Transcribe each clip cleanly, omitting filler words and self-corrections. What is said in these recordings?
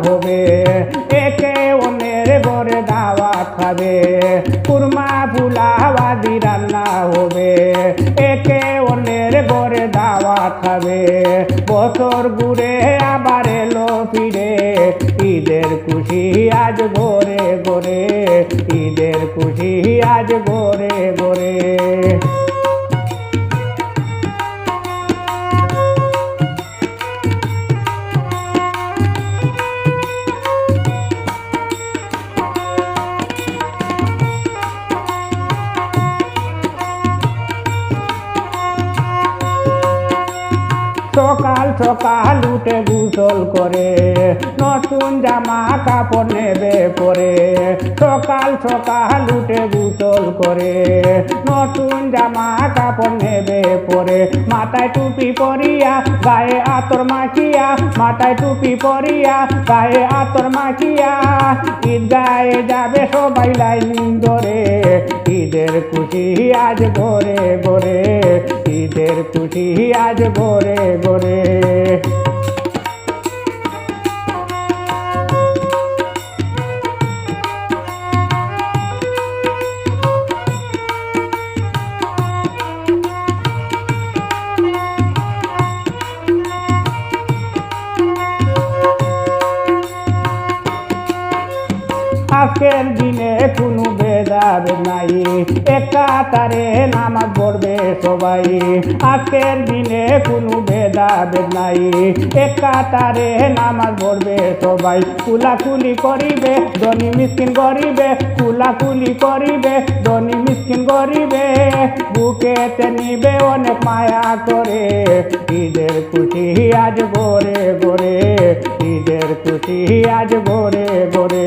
হবে, একে অন্যের ঘরে দাওয়াত খাবে। কুরমা পোলাও আদি রান্না হবে, একে অন্যের ঘরে দাওয়াত খাবে। বছর ঘুরে আবার এলো ফিরে, ঈদের খুশি আজ ঘরে ঘরে, ঈদের খুশি আজ ঘরে ঘরে। সকাল সকাল উঠে গোসল করে, নতুন জামা কাপড় নেবে পরে। সকাল সকাল উঠে গোসল করে, নতুন জামা কাপড় নেবে পরে। মাথায় টুপি পরিয়া গায়ে আতর মাখিয়া, মাথায় টুপি পরিয়া গায়ে আতর মাখিয়া, ঈদগাহে যাবে সবাই লাইন ধরে। ঈদের খুশি আজ ঘরে ঘরে, ঈদের খুশি আজ ঘরে ঘরে। আজকের দিনে কোনো ভেদাভেদ নাই, একাতারে নামাজ পড়বে সবাই। আজকের দিনে কোনো ভেদাভেদ নাই, একাতারে নামাজ পড়বে সবাই। কুলাকুলি করিবে ধনী মিসকিন গরিবে, কুলাকুলি করিবে ধনী মিসকিন গরিবে, বুকেতে নিবে অনেক মায়া করে। ঈদের খুশি আজ ঘরে ঘরে, ঈদের খুশি আজ ঘরে ঘরে।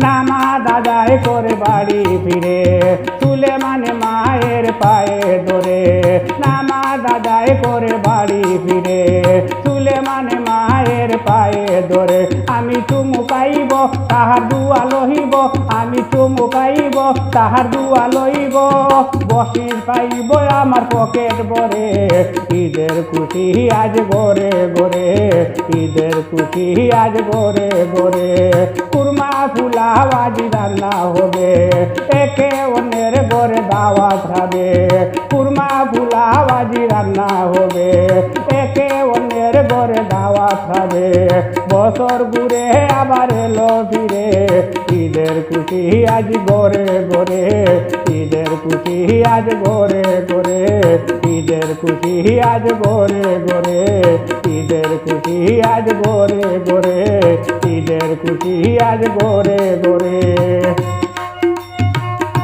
নামাজ আদায় করে বাড়ি ফিরে, চুলে মানে মায়ের পায়ে ধরে। নামাজ আদায় করে বাড়ি ফিরে, চুলে মানে মায়ের পায়ে ধরে। আমি চুমুকাইব তাহার দুয়া লহিব, আমি চুমুকাইব তাহার দুয়া লইব, বসির পাইব আমার পকেট ভরে। ঈদের খুশি আজ ঘরে ঘরে, ঈদের খুশি আজ ঘরে ঘরে। কুরমা পোলাও আজ রান্না হবে, একে অন্যের ঘরে দাওয়াত খাবে। কুরমা পোলাও আজ রান্না হবে, একে অন্যের ঘরে দাওয়াত খাবে। বছর ঘুরে আবার এলো ফিরে, ঈদের খুশি আজ ঘরে ঘরে, ঈদের খুশি আজ ঘরে ঘরে, ঈদের খুশি আজ ঘরে ঘরে, ঈদের খুশি আজ ঘরে ঘরে, ঈদের খুশি আজ ঘরে ঘরে।